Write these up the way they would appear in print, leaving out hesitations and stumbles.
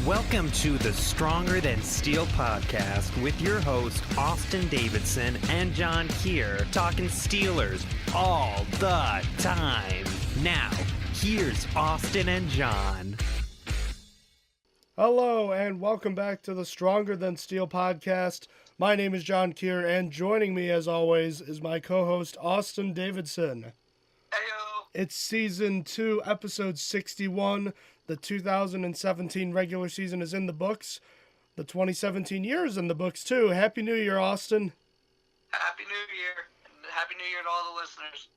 Welcome to the Stronger Than Steel podcast with your host, Austin Davidson and John Keir, talking Steelers all the time. Now, here's Austin and John. Hello, and welcome back to the Stronger Than Steel podcast. My name is John Keir, and joining me, as always, is my co-host, Austin Davidson. Heyo. It's Season 2, Episode 61. The 2017 regular season is in the books. The 2017 year is in the books, too. Happy New Year, Austin. Happy New Year. And Happy New Year to all the listeners.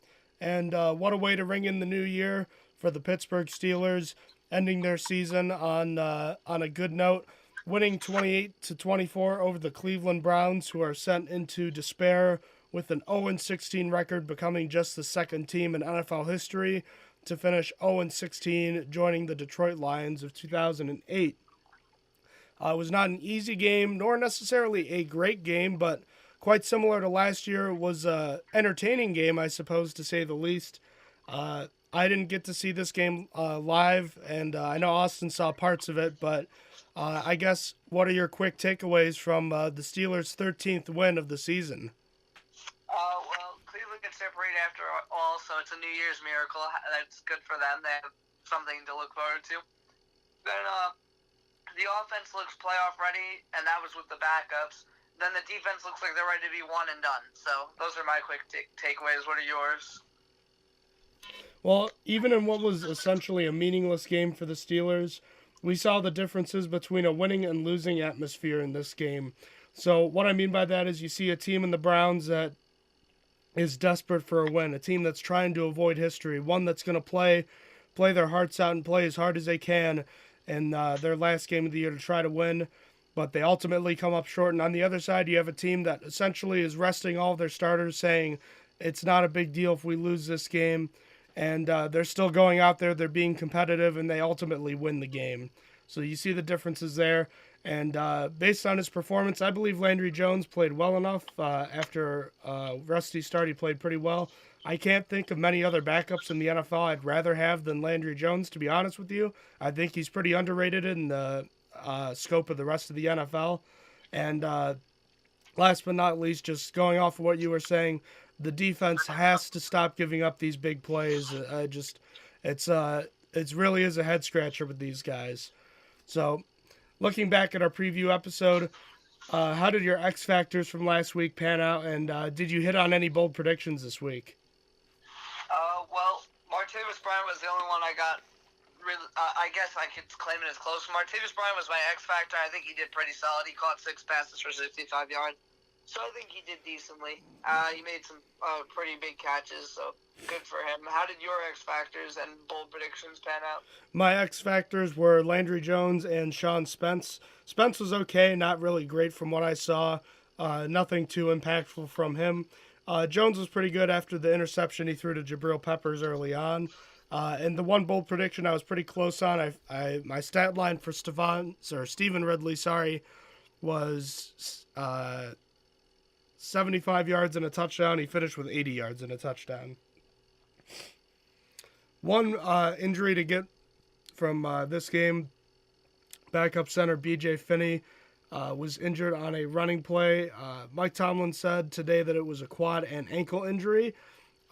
And what a way to ring in the new year for the Pittsburgh Steelers, ending their season on a good note, winning 28-24 over the Cleveland Browns, who are sent into despair with an 0-16 record, becoming just the second team in NFL history to finish 0-16, joining the Detroit Lions of 2008. It was not an easy game, nor necessarily a great game, but quite similar to last year. It was an entertaining game, I suppose, to say the least. I didn't get to see this game live, and I know Austin saw parts of it, but I guess what are your quick takeaways from the Steelers' 13th win of the season? Well, Cleveland gets separated after all, so it's a New Year's miracle. That's good for them. They have something to look forward to. Then the offense looks playoff ready, and that was with the backups. Then the defense looks like they're ready to be one and done. So those are my quick takeaways. What are yours? Well, even in what was essentially a meaningless game for the Steelers, we saw the differences between a winning and losing atmosphere in this game. So what I mean by that is you see a team in the Browns that is desperate for a win, a team that's trying to avoid history, one that's going to play their hearts out and play as hard as they can in their last game of the year to try to win, but they ultimately come up short. And on the other side, you have a team that essentially is resting all of their starters, saying it's not a big deal if we lose this game, and they're still going out there, they're being competitive, and they ultimately win the game. So you see the differences there. And based on his performance, I believe Landry Jones played well enough. After a rusty start, he played pretty well. I can't think of many other backups in the NFL I'd rather have than Landry Jones, to be honest with you. I think he's pretty underrated in the scope of the rest of the NFL. And last but not least, just going off of what you were saying, the defense has to stop giving up these big plays. It really is a head scratcher with these guys. So, looking back at our preview episode, how did your X Factors from last week pan out, and did you hit on any bold predictions this week? Well, Martavis Bryant was the only one I got. I guess I could claim it as close. Martavis Bryant was my X Factor. I think he did pretty solid. He caught 6 passes for 65 yards. So I think he did decently. He made some pretty big catches, so good for him. How did your X Factors and bold predictions pan out? My X Factors were Landry Jones and Sean Spence. Spence was okay, not really great from what I saw. Nothing too impactful from him. Jones was pretty good after the interception he threw to Jabril Peppers early on. And the one bold prediction I was pretty close on, my stat line for Stephen Ridley, was 75 yards and a touchdown. He finished with 80 yards and a touchdown. One injury to get from this game, backup center B.J. Finney was injured on a running play. Mike Tomlin said today that it was a quad and ankle injury.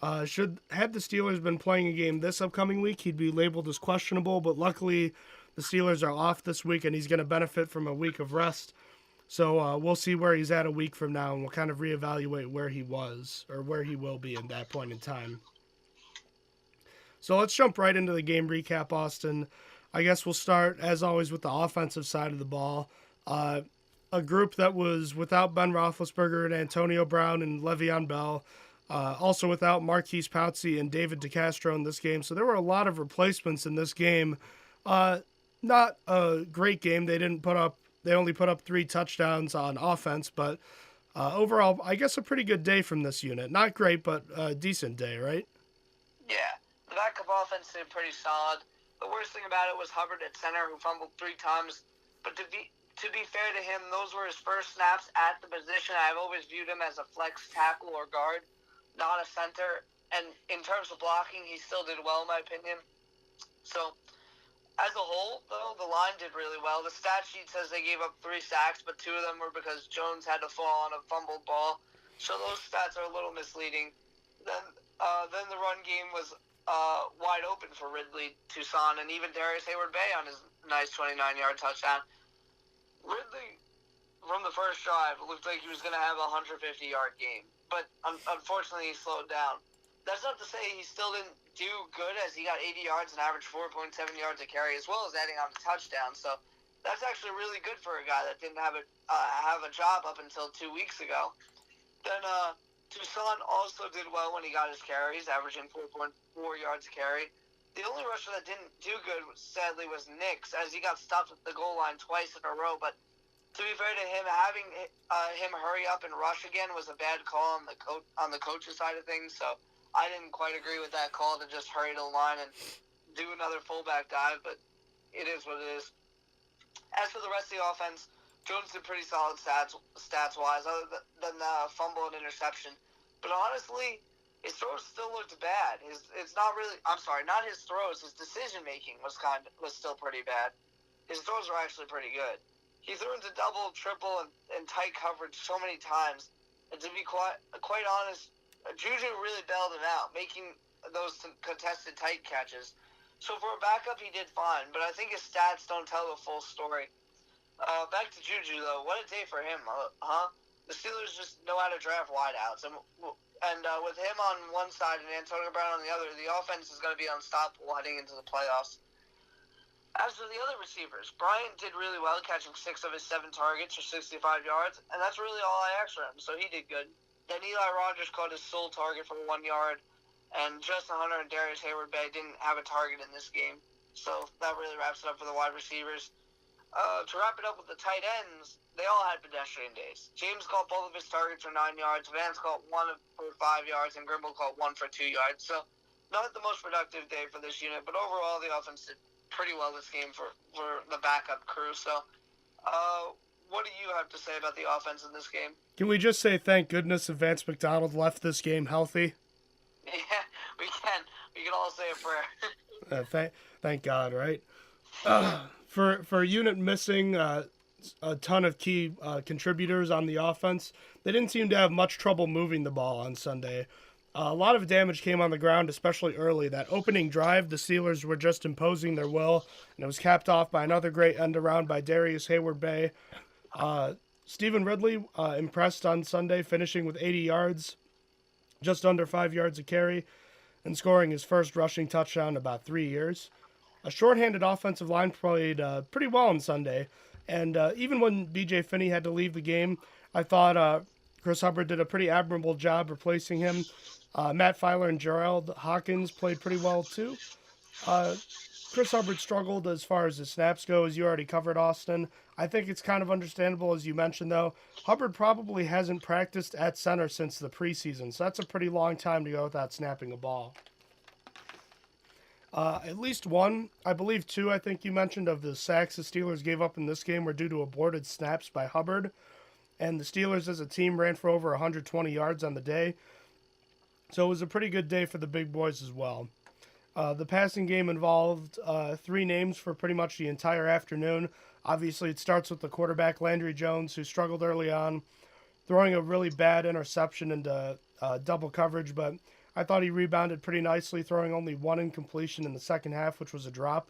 Had the Steelers been playing a game this upcoming week, he'd be labeled as questionable, but luckily the Steelers are off this week and he's going to benefit from a week of rest. So we'll see where he's at a week from now, and we'll kind of reevaluate where he was or where he will be at that point in time. So let's jump right into the game recap, Austin. I guess we'll start, as always, with the offensive side of the ball. A group that was without Ben Roethlisberger and Antonio Brown and Le'Veon Bell. Also without Marquise Pouncey and David DeCastro in this game. So there were a lot of replacements in this game. Not a great game. They only put up 3 touchdowns on offense, but overall, I guess a pretty good day from this unit. Not great, but a decent day, right? Yeah, the backup offense did pretty solid. The worst thing about it was Hubbard at center, who fumbled 3 times. But to be fair to him, those were his first snaps at the position. I've always viewed him as a flex tackle or guard, not a center. And in terms of blocking, he still did well, in my opinion. So As a whole, though, the line did really well. The stat sheet says they gave up 3 sacks, but 2 of them were because Jones had to fall on a fumbled ball. So those stats are a little misleading. Then the run game was wide open for Ridley, Toussaint, and even Darius Hayward-Bay on his nice 29-yard touchdown. Ridley, from the first drive, it looked like he was going to have a 150-yard game. But unfortunately, he slowed down. That's not to say he still didn't do good, as he got 80 yards and averaged 4.7 yards a carry, as well as adding on a touchdown. So that's actually really good for a guy that didn't have a job up until 2 weeks ago. Then Toussaint also did well when he got his carries, averaging 4.4 yards a carry. The only rusher that didn't do good, sadly, was Nix, as he got stopped at the goal line twice in a row. But to be fair to him, having him hurry up and rush again was a bad call on the coach's side of things. So I didn't quite agree with that call to just hurry to the line and do another fullback dive, but it is what it is. As for the rest of the offense, Jones did pretty solid stats-wise, other than the fumble and interception. But honestly, his throws still looked bad. Not his throws. His decision-making was still pretty bad. His throws were actually pretty good. He threw into double, triple, and tight coverage so many times. And to be quite honest, Juju really bailed him out, making those contested tight catches. So for a backup, he did fine, but I think his stats don't tell the full story. Back to Juju, though. What a day for him, huh? The Steelers just know how to draft wideouts. And with him on one side and Antonio Brown on the other, the offense is going to be unstoppable heading into the playoffs. As for the other receivers, Bryant did really well, catching 6 of his 7 targets for 65 yards, and that's really all I asked for him, so he did good. Then Eli Rogers caught his sole target for 1 yard, and Justin Hunter and Darius Hayward-Bay didn't have a target in this game. So that really wraps it up for the wide receivers. To wrap it up with the tight ends, they all had pedestrian days. James caught both of his targets for 9 yards, Vance caught 1 for 5 yards, and Grimble caught 1 for 2 yards. So not the most productive day for this unit, but overall the offense did pretty well this game for the backup crew. So what do you have to say about the offense in this game? Can we just say thank goodness that Vance McDonald left this game healthy? Yeah, we can. We can all say a prayer. Thank God, right? For a unit missing a ton of key contributors on the offense, they didn't seem to have much trouble moving the ball on Sunday. A lot of damage came on the ground, especially early. That opening drive, the Steelers were just imposing their will, and it was capped off by another great end around by Darius Hayward-Bay. Stephen Ridley impressed on Sunday, finishing with 80 yards, just under 5 yards a carry, and scoring his first rushing touchdown in about 3 years. A shorthanded offensive line played pretty well on Sunday, and even when B.J. Finney had to leave the game, I thought Chris Hubbard did a pretty admirable job replacing him. Matt Filer and Gerald Hawkins played pretty well too. Chris Hubbard struggled as far as his snaps go, as you already covered, Austin. I think it's kind of understandable, as you mentioned, though. Hubbard probably hasn't practiced at center since the preseason, so that's a pretty long time to go without snapping a ball. At least 1, I believe 2, I think you mentioned, of the sacks the Steelers gave up in this game were due to aborted snaps by Hubbard. And the Steelers as a team ran for over 120 yards on the day. So it was a pretty good day for the big boys as well. The passing game involved 3 names for pretty much the entire afternoon. Obviously, it starts with the quarterback, Landry Jones, who struggled early on, throwing a really bad interception into double coverage, but I thought he rebounded pretty nicely, throwing only 1 incompletion in the second half, which was a drop.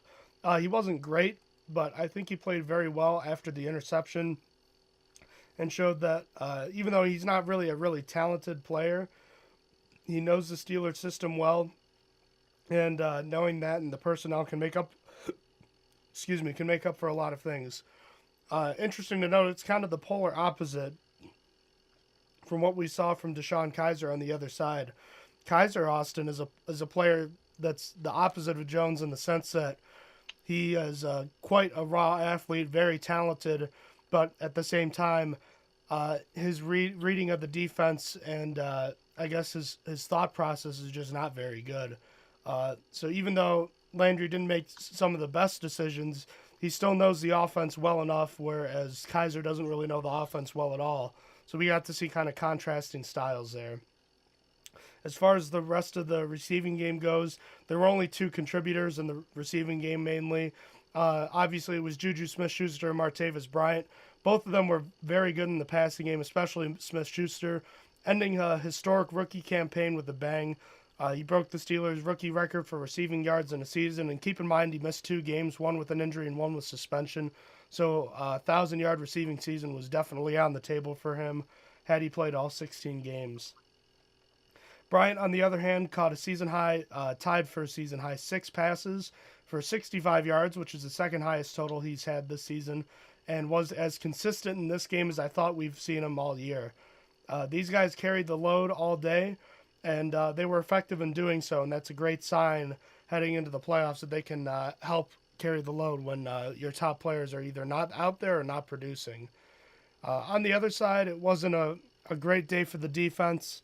He wasn't great, but I think he played very well after the interception and showed that even though he's not really a really talented player, he knows the Steelers system well, and knowing that and the personnel can make up for a lot of things. Interesting to note, it's kind of the polar opposite from what we saw from Deshaun Kaiser on the other side. Kaiser, Austin, is a player that's the opposite of Jones in the sense that he is quite a raw athlete, very talented, but at the same time, his reading of the defense and I guess his thought process is just not very good. So even though Landry didn't make some of the best decisions, he still knows the offense well enough, whereas Kaiser doesn't really know the offense well at all. So we got to see kind of contrasting styles there. As far as the rest of the receiving game goes, there were only 2 contributors in the receiving game mainly. Obviously, it was Juju Smith-Schuster and Martavis Bryant. Both of them were very good in the passing game, especially Smith-Schuster, ending a historic rookie campaign with a bang. He broke the Steelers' rookie record for receiving yards in a season, and keep in mind he missed 2 games, one with an injury and one with suspension. So a 1,000-yard receiving season was definitely on the table for him had he played all 16 games. Bryant, on the other hand, caught a season high, tied for a season high 6 passes for 65 yards, which is the second highest total he's had this season, and was as consistent in this game as I thought we've seen him all year. These guys carried the load all day, and they were effective in doing so, and that's a great sign heading into the playoffs that they can help carry the load when your top players are either not out there or not producing. On the other side, it wasn't a great day for the defense.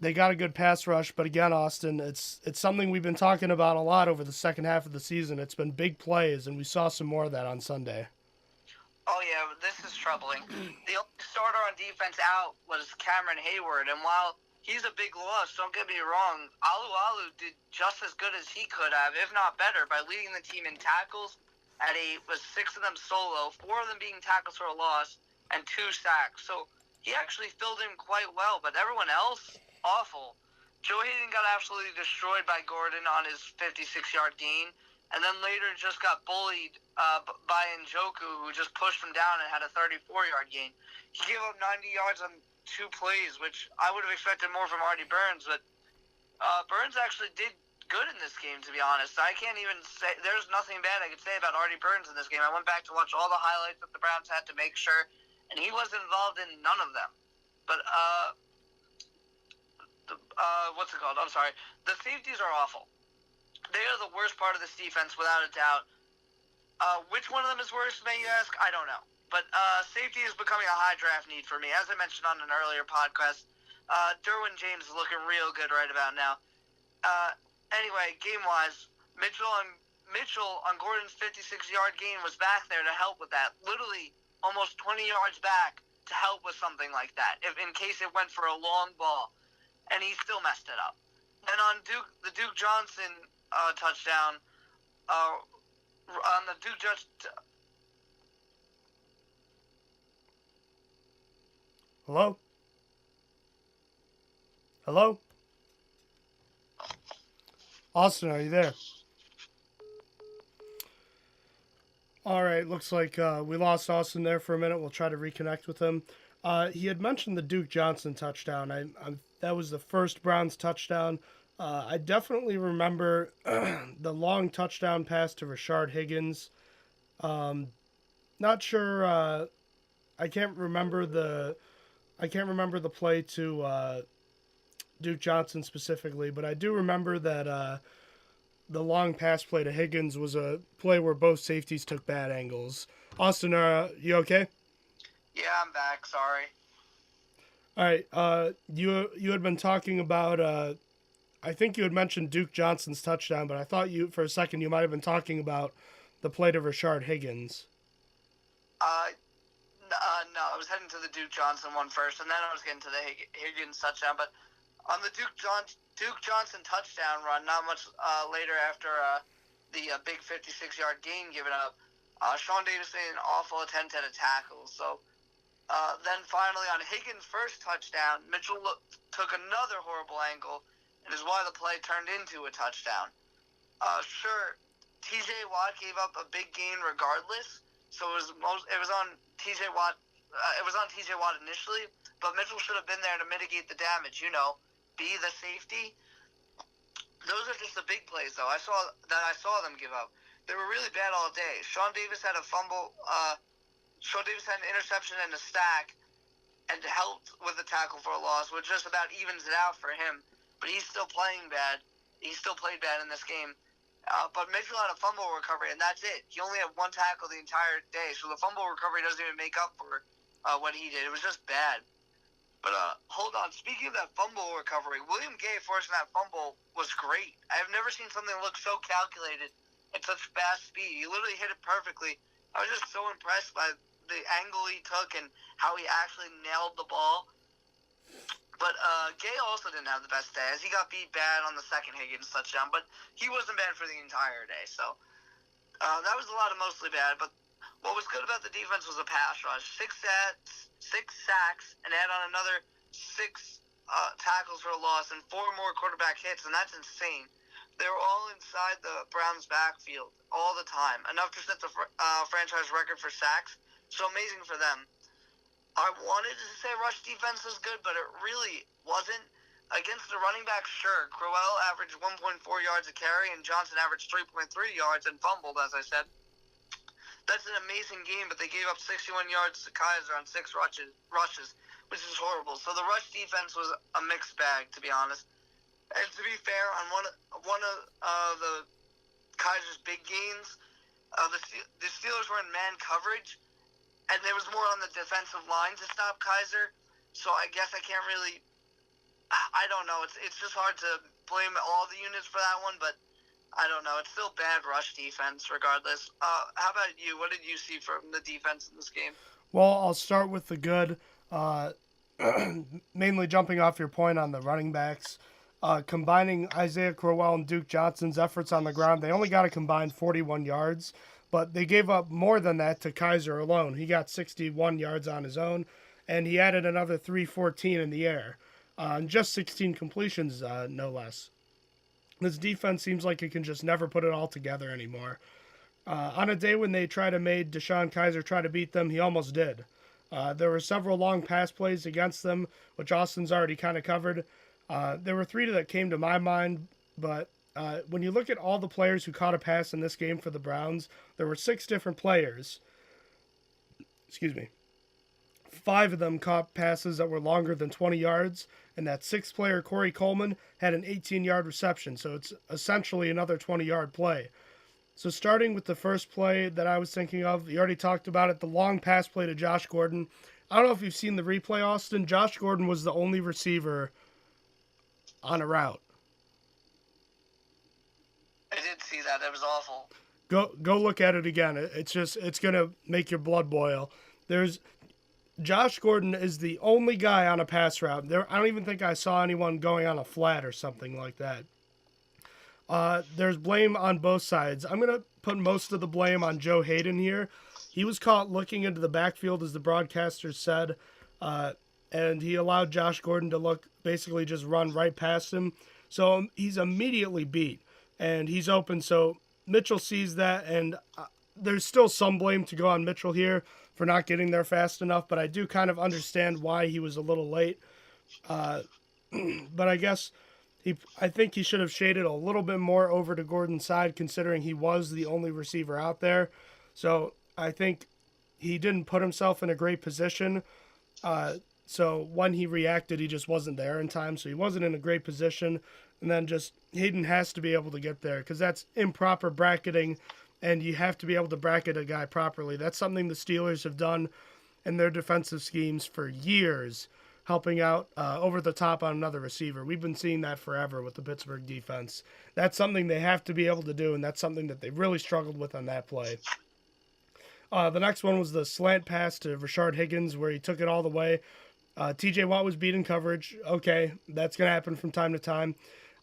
They got a good pass rush, but again, Austin, it's something we've been talking about a lot over the second half of the season. It's been big plays, and we saw some more of that on Sunday. Oh, yeah, this is troubling. The only starter on defense out was Cameron Hayward, and while he's a big loss, don't get me wrong, Alu did just as good as he could have, if not better, by leading the team in tackles was 6 of them solo, 4 of them being tackles for a loss, and 2 sacks. So he actually filled in quite well, but everyone else, awful. Joe Hayden got absolutely destroyed by Gordon on his 56-yard gain, and then later just got bullied by Njoku, who just pushed him down and had a 34-yard gain. He gave up 90 yards on 2 plays, which I would have expected more from Artie Burns, but Burns actually did good in this game, to be honest. I can't even say – there's nothing bad I could say about Artie Burns in this game. I went back to watch all the highlights that the Browns had to make sure, and he wasn't involved in none of them. But what's it called? I'm sorry. The safeties are awful. They are the worst part of this defense, without a doubt. Which one of them is worse, may you ask? I don't know. But safety is becoming a high draft need for me. As I mentioned on an earlier podcast, Derwin James is looking real good right about now. Anyway, game-wise, Mitchell on Gordon's 56-yard gain was back there to help with that. Literally almost 20 yards back to help with something like that, in case it went for a long ball. And he still messed it up. And on the Duke Johnson touchdown, on the Duke Hello? Hello? Austin, are you there? All right, looks like we lost Austin there for a minute. We'll try to reconnect with him. He had mentioned the Duke Johnson touchdown. That was the first Browns touchdown. I definitely remember the long touchdown pass to Rashard Higgins. Not sure. I can't remember the play to Duke Johnson specifically, but I do remember that the long pass play to Higgins was a play where both safeties took bad angles. Austin, you okay? Yeah, I'm back. Sorry. All right. You had been talking about. I think you had mentioned Duke Johnson's touchdown, but I thought for a second you might have been talking about the play to Rashard Higgins. No, I was heading to the Duke Johnson one first, and then I was getting to the Higgins touchdown. But on the Duke Johnson touchdown run, not much later after the big 56-yard gain given up, Sean Davis made an awful attempt at a tackle. So then finally on Higgins' first touchdown, Mitchell took another horrible angle, and is why the play turned into a touchdown. Sure, T.J. Watt gave up a big gain regardless, so it was on T.J. Watt. It was on T.J. Watt initially, but Mitchell should have been there to mitigate the damage. Be the safety. Those are just the big plays, though. I saw them give up. They were really bad all day. Sean Davis had a fumble. Sean Davis had an interception and a sack, and helped with the tackle for a loss, which just about evens it out for him. But he's still playing bad. He still played bad in this game. But Mitchell had a fumble recovery, and that's it. He only had one tackle the entire day, so the fumble recovery doesn't even make up for what he did. It was just bad. But hold on. Speaking of that fumble recovery, William Gay forcing that fumble was great. I've never seen something look so calculated at such fast speed. He literally hit it perfectly. I was just so impressed by the angle he took and how he actually nailed the ball. But Gay also didn't have the best day, as he got beat bad on the second Higgins touchdown. But he wasn't bad for the entire day. So That was a lot of mostly bad, but what was good about the defense was the pass rush. Six sacks, and add on another six tackles for a loss and four more quarterback hits, and that's insane. They were all inside the Browns' backfield all the time, enough to set the franchise record for sacks. So amazing for them. I wanted to say rush defense was good, but it really wasn't. Against the running back, sure, Crowell averaged 1.4 yards a carry, and Johnson averaged 3.3 yards and fumbled, as I said. That's an amazing game, but they gave up 61 yards to Kaiser on 6 rushes, which is horrible. So the rush defense was a mixed bag, to be honest. And to be fair, on one of the Kaiser's big gains, the Steelers were in man coverage, and there was more on the defensive line to stop Kaiser. So I guess I can't really. I don't know. It's just hard to blame all the units for that one, but I don't know. It's still bad rush defense regardless. How about you? What did you see from the defense in this game? Well, I'll start with the good. Mainly jumping off your point on the running backs. Combining Isaiah Crowell and Duke Johnson's efforts on the ground, they only got a combined 41 yards, but they gave up more than that to Kaiser alone. He got 61 yards on his own, and he added another 314 in the air. Just 16 completions, no less. This defense seems like it can just never put it all together anymore. On a day when they made Deshaun Kaiser try to beat them, he almost did. There were several long pass plays against them, which Austin's already kind of covered. There were 3 that came to my mind, but when you look at all the players who caught a pass in this game for the Browns, there were 6 different players. 5 of them caught passes that were longer than 20 yards, and that 6th player, Corey Coleman, had an 18-yard reception, so it's essentially another 20-yard play. So starting with the first play that I was thinking of, you already talked about it, the long pass play to Josh Gordon. I don't know if you've seen the replay, Austin. Josh Gordon was the only receiver on a route. I did see that. That was awful. Go look at it again. It's going to make your blood boil. Josh Gordon is the only guy on a pass route. I don't even think I saw anyone going on a flat or something like that. There's blame on both sides. I'm going to put most of the blame on Joe Hayden here. He was caught looking into the backfield, as the broadcasters said, and he allowed Josh Gordon to basically just run right past him. So he's immediately beat, and he's open. So Mitchell sees that, and there's still some blame to go on Mitchell here for not getting there fast enough, but I do kind of understand why he was a little late. But I guess I think he should have shaded a little bit more over to Gordon's side, considering he was the only receiver out there. So I think he didn't put himself in a great position. So when he reacted, he just wasn't there in time, so he wasn't in a great position. And then just Hayden has to be able to get there, because that's improper bracketing, and you have to be able to bracket a guy properly. That's something the Steelers have done in their defensive schemes for years, helping out over the top on another receiver. We've been seeing that forever with the Pittsburgh defense. That's something they have to be able to do, and that's something that they really struggled with on that play. The next one was the slant pass to Rashard Higgins, where he took it all the way. TJ Watt was beat in coverage. Okay, that's going to happen from time to time.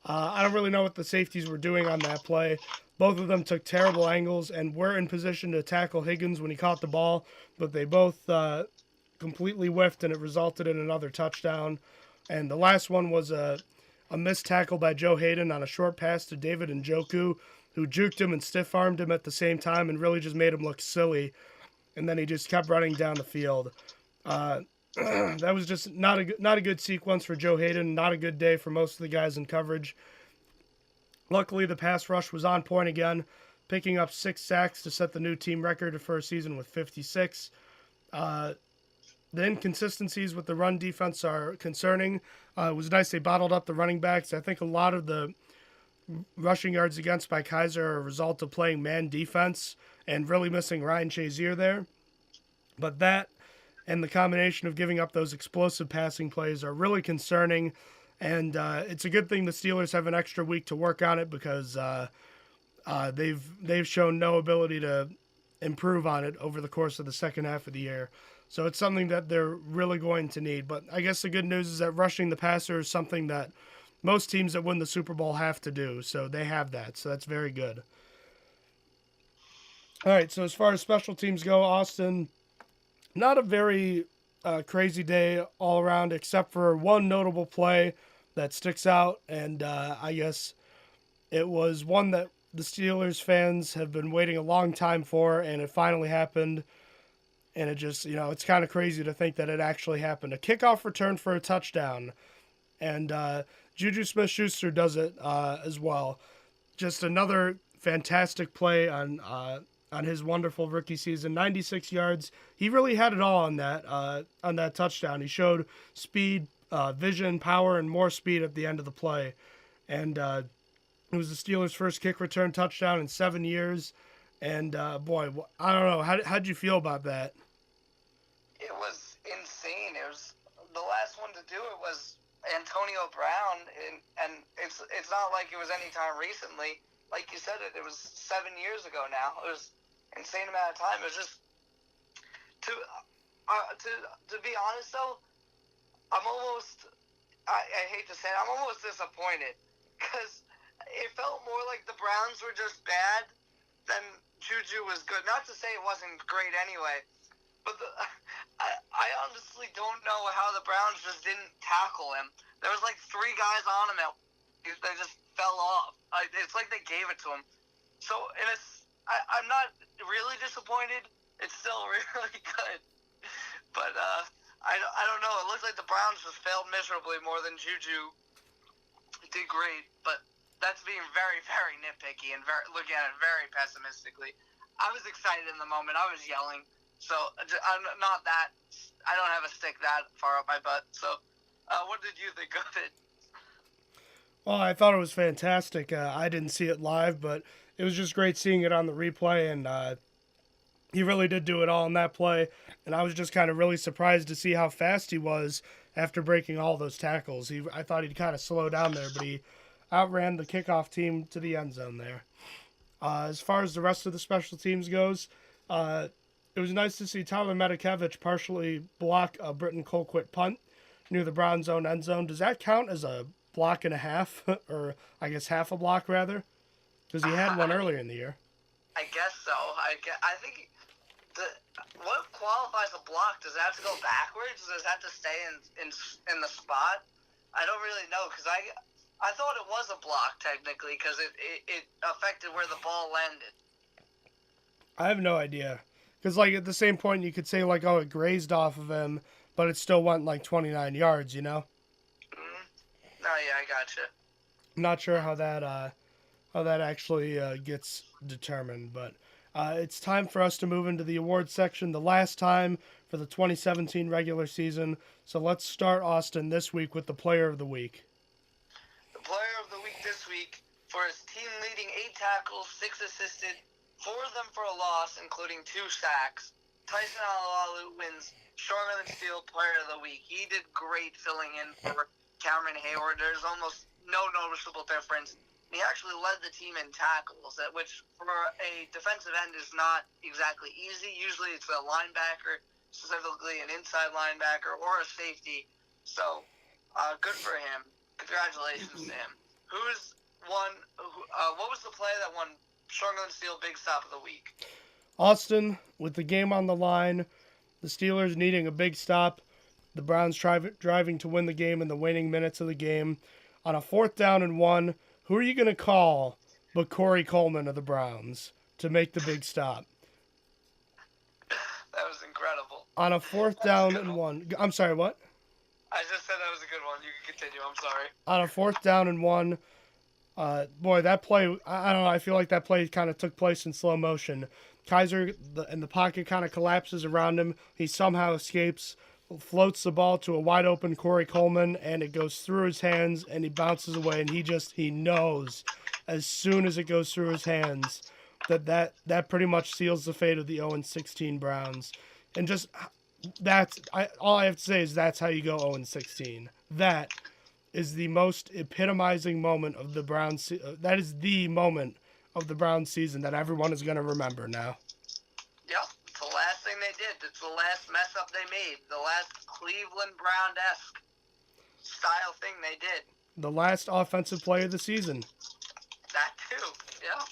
I don't really know what the safeties were doing on that play. Both of them took terrible angles and were in position to tackle Higgins when he caught the ball, but they both completely whiffed, and it resulted in another touchdown. And the last one was a missed tackle by Joe Hayden on a short pass to David Njoku, who juked him and stiff-armed him at the same time and really just made him look silly. And then he just kept running down the field. That was just not a good sequence for Joe Hayden, not a good day for most of the guys in coverage. Luckily, the pass rush was on point again, picking up 6 sacks to set the new team record for a season with 56. The inconsistencies with the run defense are concerning. It was nice they bottled up the running backs. I think a lot of the rushing yards against by Kaiser are a result of playing man defense and really missing Ryan Shazier there. But that and the combination of giving up those explosive passing plays are really concerning. And it's a good thing the Steelers have an extra week to work on it, because they've shown no ability to improve on it over the course of the second half of the year. So it's something that they're really going to need. But I guess the good news is that rushing the passer is something that most teams that win the Super Bowl have to do. So they have that. So that's very good. All right, so as far as special teams go, Austin, not a very crazy day all around, except for one notable play that sticks out, and I guess it was one that the Steelers fans have been waiting a long time for, and it finally happened. And it just, it's kind of crazy to think that it actually happened. A kickoff return for a touchdown, and Juju Smith-Schuster does it as well. Just another fantastic play on his wonderful rookie season. 96 yards. He really had it all on that touchdown. He showed speed, vision, power, and more speed at the end of the play. And it was the Steelers' first kick return touchdown in 7 years. And boy, I don't know. How'd you feel about that? It was insane. It was the last one to do it was Antonio Brown, and it's not like it was any time recently. Like you said, it was 7 years ago now. It was an insane amount of time. It was just to be honest though, I hate to say it, I'm almost disappointed because it felt more like the Browns were just bad than Juju was good. Not to say it wasn't great anyway, but I honestly don't know how the Browns just didn't tackle him. There was like 3 guys on him, they just fell off. It's like they gave it to him. So I'm not really disappointed. It's still really good, but I don't know. It looks like the Browns just failed miserably more than Juju did great, but that's being very, very nitpicky and looking at it very pessimistically. I was excited in the moment. I was yelling. So I'm not that. I don't have a stick that far up my butt. So what did you think of it? Well, I thought it was fantastic. I didn't see it live, but it was just great seeing it on the replay, and he really did do it all in that play. And I was just kind of really surprised to see how fast he was after breaking all those tackles. I thought he'd kind of slow down there, but he outran the kickoff team to the end zone there. As far as the rest of the special teams goes, it was nice to see Tyler Medikevich partially block a Britton Colquitt punt near the Browns' own end zone. Does that count as a block and a half? Or I guess half a block, rather? Because he had one earlier in the year. I guess so. I think what qualifies a block? Does it have to go backwards? Does it have to stay in the spot? I don't really know because I thought it was a block technically because it affected where the ball landed. I have no idea. Because, like, at the same point, you could say, like, oh, it grazed off of him, but it still went, like, 29 yards, you know? Mm-hmm. Oh, yeah, I gotcha. I'm not sure how that actually gets determined, but it's time for us to move into the awards section, the last time for the 2017 regular season. So let's start, Austin, this week with the Player of the Week. The Player of the Week this week for his team-leading 8 tackles, 6 assisted, 4 of them for a loss, including 2 sacks. Tyson Alualu wins Stronger Than Steel Player of the Week. He did great filling in for Cameron Hayward. There's almost no noticeable difference. He actually led the team in tackles, which for a defensive end is not exactly easy. Usually it's a linebacker, specifically an inside linebacker or a safety. So good for him. Congratulations to him. What was the play that won Stronger Than Steel Big Stop of the Week? Austin, with the game on the line, the Steelers needing a big stop, the Browns driving to win the game in the waning minutes of the game. On a 4th down and 1, who are you going to call but Corey Coleman of the Browns to make the big stop? That was incredible. On a 4th down and 1. I'm sorry, what? I just said that was a good one. You can continue. I'm sorry. On a 4th down and 1, boy, that play, I don't know, I feel like that play kind of took place in slow motion. Kaiser in the pocket kind of collapses around him. He somehow escapes, floats the ball to a wide open Corey Coleman, and it goes through his hands, and he bounces away, and he knows as soon as it goes through his hands that pretty much seals the fate of the 0-16 Browns. And just all I have to say is that's how you go 0-16. That is the most epitomizing moment of the Browns. That is the moment of the Browns season that everyone is going to remember now. Yep, it's the last thing they did. It's the last mess up they made. The last Cleveland Brown-esque style thing they did. The last offensive play of the season. That too, yeah.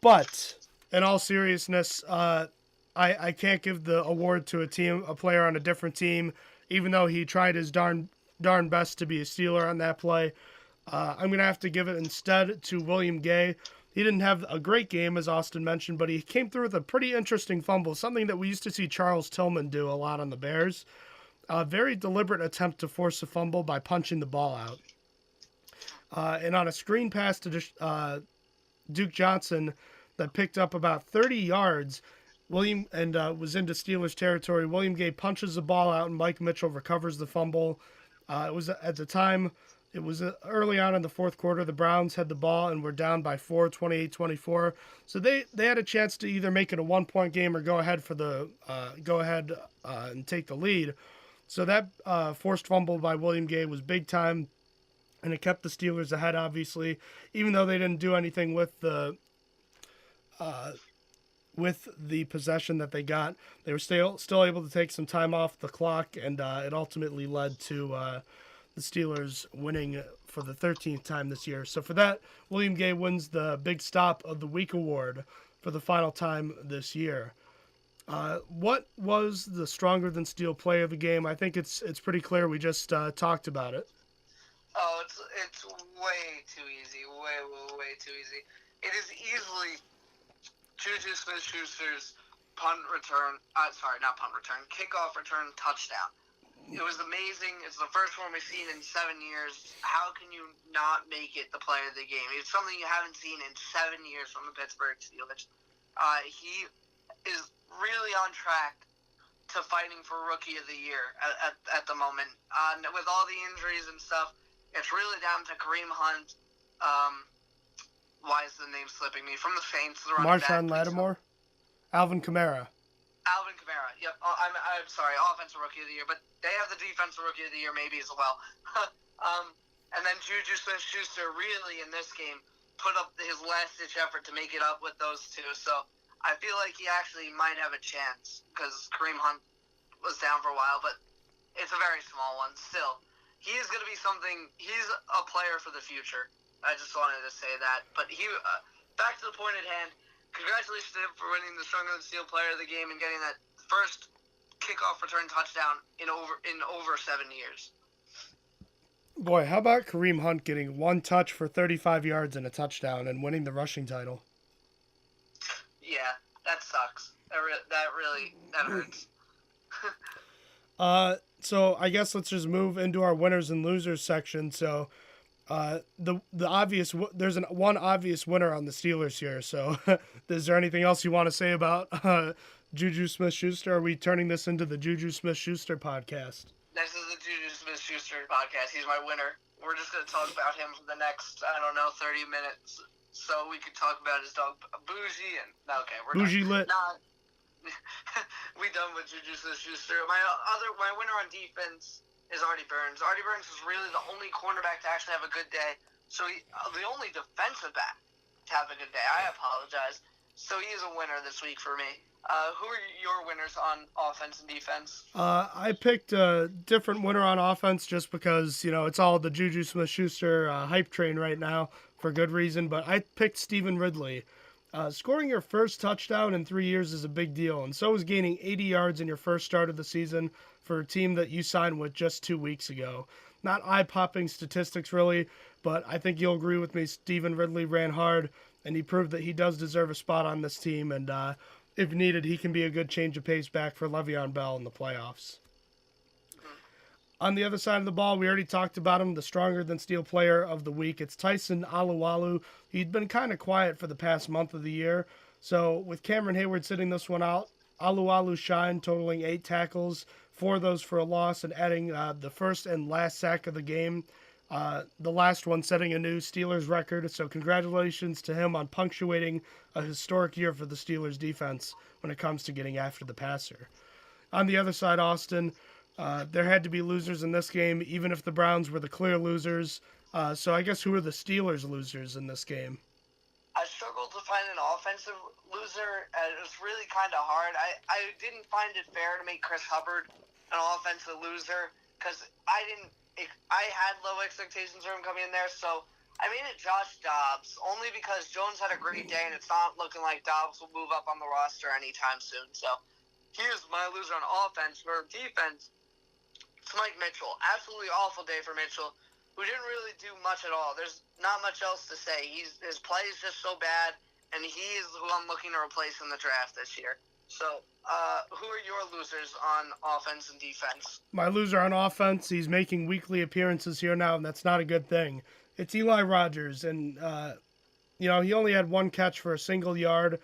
But in all seriousness, I can't give the award to a player on a different team, even though he tried his darn best to be a Steeler on that play. I'm gonna have to give it instead to William Gay. He didn't have a great game, as Austin mentioned, but he came through with a pretty interesting fumble, something that we used to see Charles Tillman do a lot on the Bears. A very deliberate attempt to force a fumble by punching the ball out. And on a screen pass to Duke Johnson that picked up about 30 yards, was into Steelers territory. William Gay punches the ball out, and Mike Mitchell recovers the fumble. It was at the time. It was early on in the fourth quarter. The Browns had the ball and were down by 4, 28-24. So they had a chance to either make it a 1-point game or go ahead and take the lead. So that forced fumble by William Gay was big time, and it kept the Steelers ahead, obviously, even though they didn't do anything with the possession that they got. They were still able to take some time off the clock, and it ultimately led to the Steelers winning for the 13th time this year. So for that, William Gay wins the Big Stop of the Week award for the final time this year. What was the stronger than steel play of the game? I think it's pretty clear. We just talked about it. Oh, it's way too easy. Way too easy. It is easily Juju Smith-Schuster's kickoff return touchdown. It was amazing. It's the first one we've seen in 7 years. How can you not make it the player of the game? It's something you haven't seen in 7 years from the Pittsburgh Steelers. He is really on track to fighting for Rookie of the Year at the moment. With all the injuries and stuff, it's really down to Kareem Hunt. Why is the name slipping me? From the Saints. Marshawn Lattimore? Alvin Kamara. Alvin Kamara. Yep. I'm sorry. Offensive Rookie of the Year, but they have the Defensive Rookie of the Year maybe as well. And then Juju Smith-Schuster really in this game put up his last-ditch effort to make it up with those two. So I feel like he actually might have a chance because Kareem Hunt was down for a while, but it's a very small one. Still, he is going to be something. He's a player for the future. I just wanted to say that. But back to the point at hand. Congratulations to him for winning the Stronger Than Steel Player of the Game and getting that first kickoff return touchdown in over 7 years. Boy, how about Kareem Hunt getting one touch for 35 yards and a touchdown and winning the rushing title? Yeah, that sucks. That hurts. So I guess let's just move into our winners and losers section. So there's one obvious winner on the Steelers here. So is there anything else you want to say about Juju Smith-Schuster? Are we turning this into the Juju Smith-Schuster podcast? This is the Juju Smith-Schuster podcast. He's my winner. We're just going to talk about him for the next, 30 minutes. So we could talk about his dog, Bougie, and... Okay, we're Bougie done. lit. We done with Juju Smith-Schuster. My winner on defense is Artie Burns. Artie Burns was really the only cornerback to actually have a good day. So the only defensive back to have a good day. I apologize. So he is a winner this week for me. Who are your winners on offense and defense? I picked a different winner on offense just because, it's all the Juju Smith-Schuster hype train right now for good reason. But I picked Stephen Ridley. Scoring your first touchdown in 3 years is a big deal, and so is gaining 80 yards in your first start of the season for a team that you signed with just 2 weeks ago. Not eye-popping statistics, really, but I think you'll agree with me. Stephen Ridley ran hard, and he proved that he does deserve a spot on this team, and if needed, he can be a good change of pace back for Le'Veon Bell in the playoffs. On the other side of the ball, we already talked about him, the stronger than steel player of the week. It's Tyson Alualu. He'd been kind of quiet for the past month of the year. So with Cameron Hayward sitting this one out, Alualu shined, totaling 8 tackles, 4 of those for a loss, and adding the first and last sack of the game. The last one setting a new Steelers record. So congratulations to him on punctuating a historic year for the Steelers defense when it comes to getting after the passer. On the other side, Austin... there had to be losers in this game, even if the Browns were the clear losers. So I guess who are the Steelers' losers in this game? I struggled to find an offensive loser. It was really kind of hard. I didn't find it fair to make Chris Hubbard an offensive loser because I had low expectations for him coming in there. So I made it Josh Dobbs, only because Jones had a great day, and it's not looking like Dobbs will move up on the roster anytime soon. So here's my loser on offense. For defense, it's Mike Mitchell. Absolutely awful day for Mitchell, who didn't really do much at all. There's not much else to say. His play is just so bad, and he is who I'm looking to replace in the draft this year. So, who are your losers on offense and defense? My loser on offense, he's making weekly appearances here now, and that's not a good thing. It's Eli Rogers, and, he only had one catch for a single yard,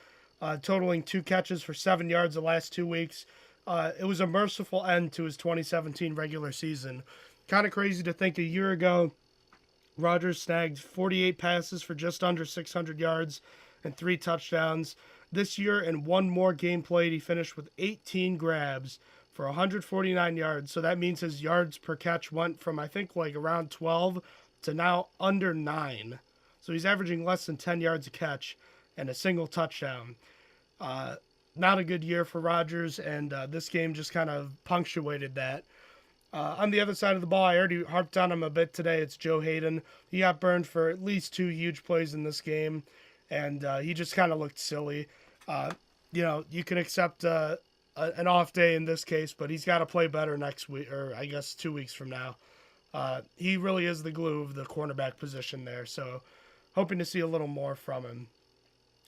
totaling 2 catches for 7 yards the last 2 weeks. It was a merciful end to his 2017 regular season. Kind of crazy to think a year ago, Rogers snagged 48 passes for just under 600 yards and 3 touchdowns. This year, in one more game played, he finished with 18 grabs for 149 yards. So that means his yards per catch went from, I think, like around 12 to now under 9. So he's averaging less than 10 yards a catch and a single touchdown. Not a good year for Rodgers, and this game just kind of punctuated that. On the other side of the ball, I already harped on him a bit today. It's Joe Hayden. He got burned for at least 2 huge plays in this game, and he just kind of looked silly. You can accept an off day in this case, but he's got to play better next week, or I guess 2 weeks from now. He really is the glue of the cornerback position there, so hoping to see a little more from him.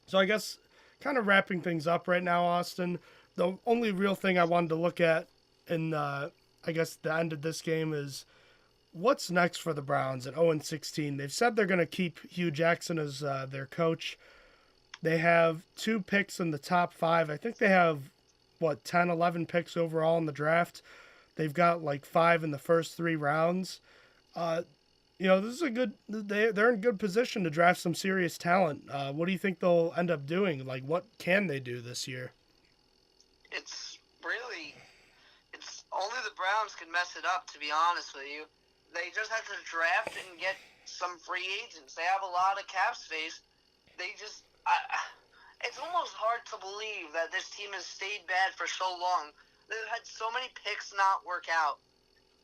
So I guess kind of wrapping things up right now, Austin, the only real thing I wanted to look at in, I guess, the end of this game is what's next for the Browns at 0-16. They've said they're going to keep Hugh Jackson as their coach. They have 2 picks in the top 5. I think they have, 10, 11 picks overall in the draft. They've got like 5 in the first 3 rounds. This is a good. They're in good position to draft some serious talent. What do you think they'll end up doing? Like, what can they do this year? It's only the Browns can mess it up. To be honest with you, they just have to draft and get some free agents. They have a lot of cap space. It's almost hard to believe that this team has stayed bad for so long. They've had so many picks not work out.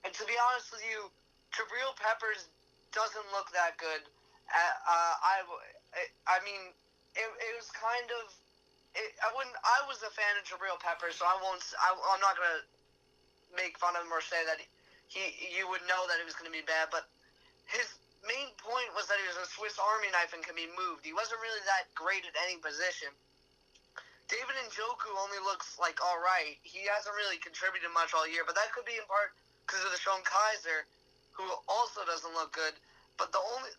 And to be honest with you, Jabril Peppers doesn't look that good. It was kind of. I was a fan of Jabril Peppers, so I'm not gonna make fun of him or say that you would know that it was gonna be bad. But his main point was that he was a Swiss Army knife and can be moved. He wasn't really that great at any position. David Njoku only looks like all right. He hasn't really contributed much all year, but that could be in part because of Deshaun Kaiser, who also doesn't look good. But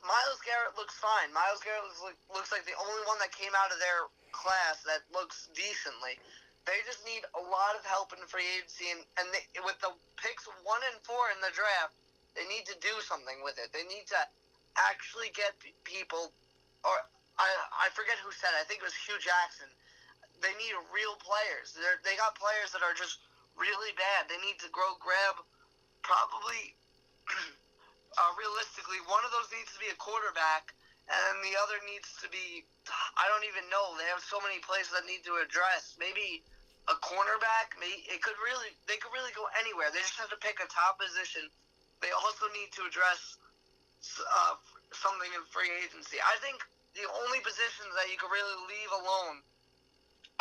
Myles Garrett looks fine. Myles Garrett looks like the only one that came out of their class that looks decently. They just need a lot of help in free agency, and with the picks 1 and 4 in the draft, they need to do something with it. They need to actually get people, or I forget who said it. I think it was Hugh Jackson. They need real players. They got players that are just really bad. They need to grab probably, realistically, one of those needs to be a quarterback, and the other needs to be, I don't even know. They have so many places that need to address. Maybe a cornerback. They could really go anywhere. They just have to pick a top position. They also need to address something in free agency. I think the only positions that you could really leave alone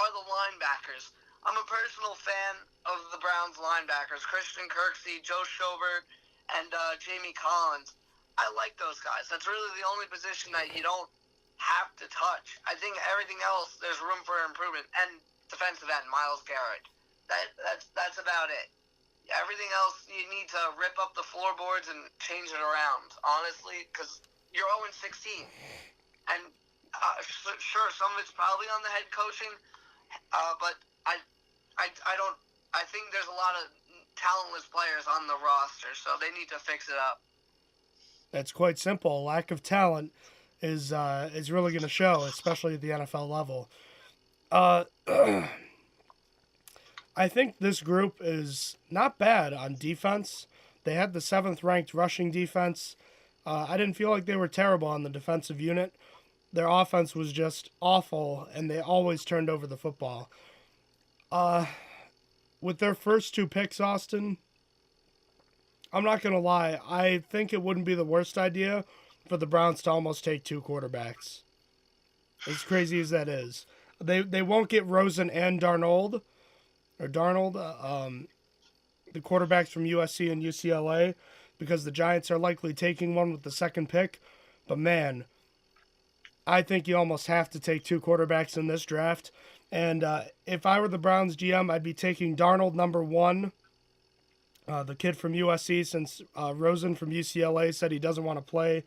are the linebackers. I'm a personal fan of the Browns linebackers, Christian Kirksey, Joe Schobert, and Jamie Collins. I like those guys. That's really the only position that you don't have to touch. I think everything else, there's room for improvement. And defensive end, Myles Garrett. That's about it. Everything else, you need to rip up the floorboards and change it around, honestly, because you're 0-16. And sure, some of it's probably on the head coaching, but I think there's a lot of talentless players on the roster, so they need to fix it up. That's quite simple. A lack of talent is really going to show, especially at the NFL level. I think this group is not bad on defense. They had the 7th ranked rushing defense. I didn't feel like they were terrible on the defensive unit. Their offense was just awful, and they always turned over the football. With their first 2 picks, Austin, I'm not going to lie. I think it wouldn't be the worst idea for the Browns to almost take 2 quarterbacks. As crazy as that is. They won't get Rosen and Darnold, the quarterbacks from USC and UCLA, because the Giants are likely taking one with the second pick. But man, I think you almost have to take 2 quarterbacks in this draft. And if I were the Browns GM, I'd be taking Darnold number 1, the kid from USC, since Rosen from UCLA said he doesn't want to play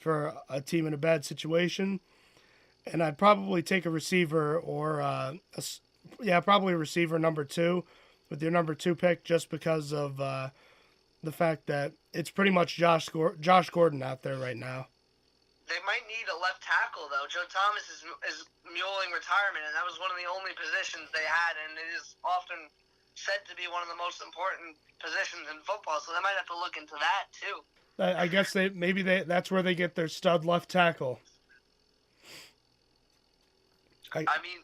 for a team in a bad situation. And I'd probably take a receiver or probably a receiver number 2 with your number 2 pick, just because of the fact that it's pretty much Josh Gordon out there right now. They might need a left tackle, though. Joe Thomas is muling retirement, and that was one of the only positions they had, and it is often said to be one of the most important positions in football, so they might have to look into that, too. I guess that's where they get their stud left tackle. I mean,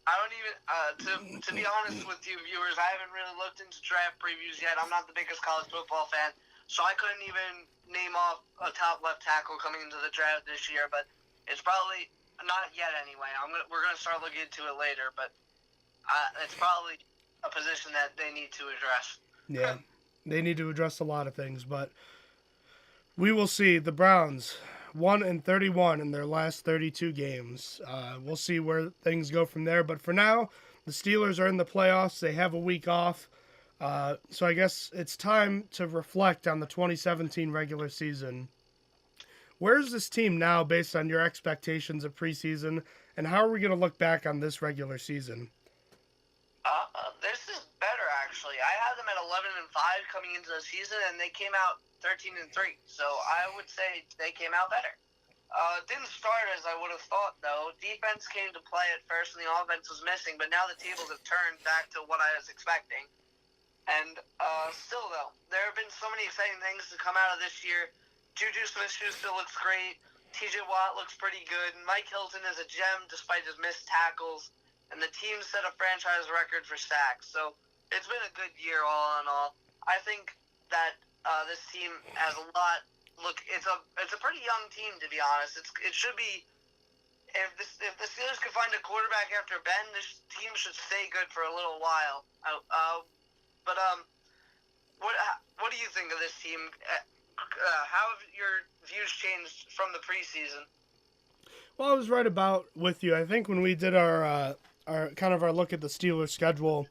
I don't even, to be honest with you viewers, I haven't really looked into draft previews yet. I'm not the biggest college football fan, so I couldn't even name off a top left tackle coming into the draft this year, but it's probably not yet anyway. We're gonna start looking into it later, but it's probably a position that they need to address. Yeah, they need to address a lot of things, but we will see. The Browns 1-31 in their last 32 games. We'll see where things go from there, but for now, the Steelers are in the playoffs. They have a week off. So I guess it's time to reflect on the 2017 regular season. Where's this team now based on your expectations of preseason, and how are we going to look back on this regular season? This is better, actually. I had them at 11-5 coming into the season, and they came out 13-3. So I would say they came out better. It didn't start as I would have thought, though. Defense came to play at first, and the offense was missing, but now the tables have turned back to what I was expecting. And still, though, there have been so many exciting things to come out of this year. Juju Smith-Schuster looks great. TJ Watt looks pretty good. Mike Hilton is a gem despite his missed tackles. And the team set a franchise record for sacks. So it's been a good year all in all. I think that this team has a lot. Look, it's a pretty young team, to be honest. It should be. If the Steelers could find a quarterback after Ben, this team should stay good for a little while. But what do you think of this team? How have your views changed from the preseason? Well, I was right about with you. I think when we did our look at the Steelers schedule,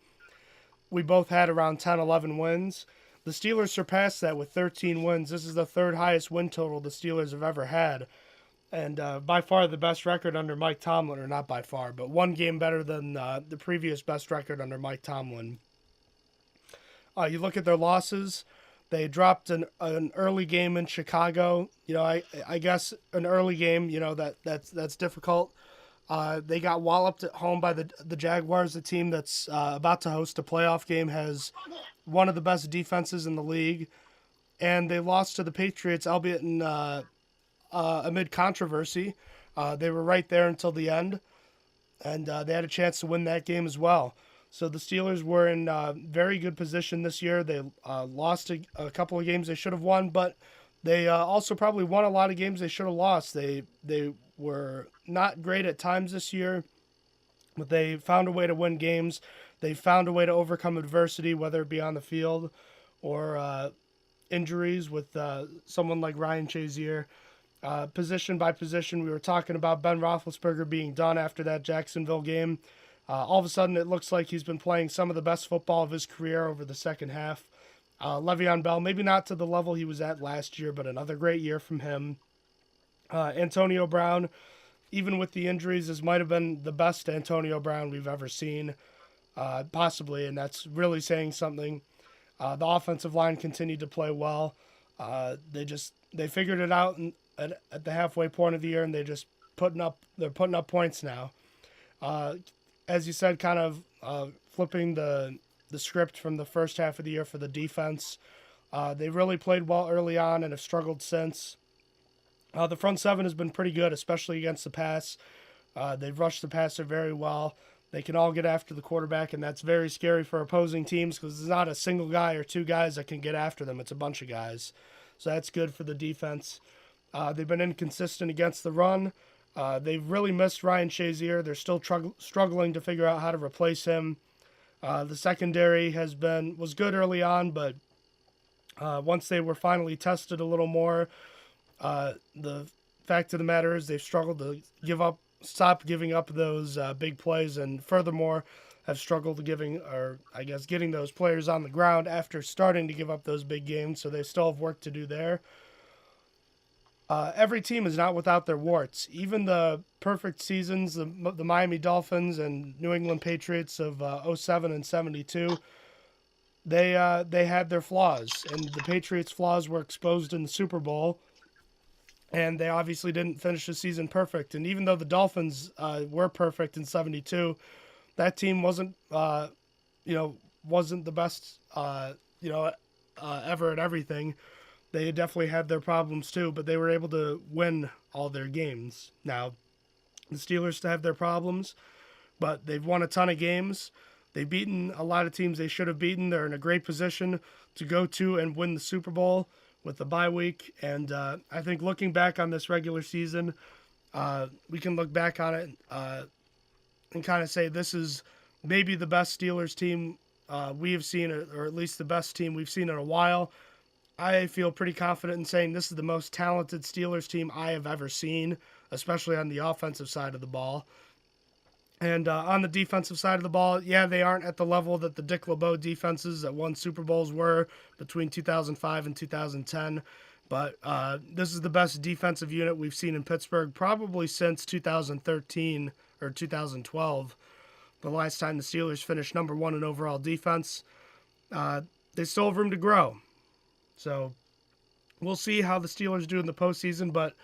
we both had around 10, 11 wins. The Steelers surpassed that with 13 wins. This is the 3rd highest win total the Steelers have ever had. And by far the best record under Mike Tomlin, or not by far, but one game better than the previous best record under Mike Tomlin. You look at their losses. They dropped an early game in Chicago. You know, I guess an early game, you know, that's difficult. They got walloped at home by the Jaguars, a team that's about to host a playoff game, has one of the best defenses in the league. And they lost to the Patriots, albeit in amid controversy. They were right there until the end, and they had a chance to win that game as well. So the Steelers were in very good position this year. They lost a couple of games they should have won, but they also probably won a lot of games they should have lost. They were not great at times this year, but they found a way to win games. They found a way to overcome adversity, whether it be on the field or injuries with someone like Ryan Shazier. Position by position, we were talking about Ben Roethlisberger being done after that Jacksonville game. All of a sudden, it looks like he's been playing some of the best football of his career over the second half. Le'Veon Bell, maybe not to the level he was at last year, but another great year from him. Antonio Brown, even with the injuries, this might have been the best Antonio Brown we've ever seen, possibly, and that's really saying something. The offensive line continued to play well. They figured it out at the halfway point of the year, and they're putting up points now. As you said, kind of flipping the script from the first half of the year for the defense. They really played well early on and have struggled since. The front seven has been pretty good, especially against the pass. They've rushed the passer very well. They can all get after the quarterback, and that's very scary for opposing teams because it's not a single guy or two guys that can get after them. It's a bunch of guys. So that's good for the defense. They've been inconsistent against the run. They've really missed Ryan Shazier. They're still struggling to figure out how to replace him. The secondary was good early on, but once they were finally tested a little more, the fact of the matter is they've struggled to stop giving up those big plays, and furthermore, have struggled getting those players on the ground after starting to give up those big games. So they still have work to do there. Every team is not without their warts. Even the perfect seasons, the Miami Dolphins and New England Patriots of 07 and 72, they had their flaws, and the Patriots' flaws were exposed in the Super Bowl, and they obviously didn't finish the season perfect. And even though the Dolphins were perfect in 72, that team wasn't the best ever at everything. They definitely had their problems too, but they were able to win all their games. Now, the Steelers still have their problems, but they've won a ton of games. They've beaten a lot of teams they should have beaten. They're in a great position to go to and win the Super Bowl with the bye week. And I think looking back on this regular season, we can look back on it and kind of say this is maybe the best Steelers team we have seen, or at least the best team we've seen in a while. I feel pretty confident in saying this is the most talented Steelers team I have ever seen, especially on the offensive side of the ball. And on the defensive side of the ball, yeah, they aren't at the level that the Dick LeBeau defenses that won Super Bowls were between 2005 and 2010. But this is the best defensive unit we've seen in Pittsburgh probably since 2013 or 2012, the last time the Steelers finished number one in overall defense. They still have room to grow. So we'll see how the Steelers do in the postseason, but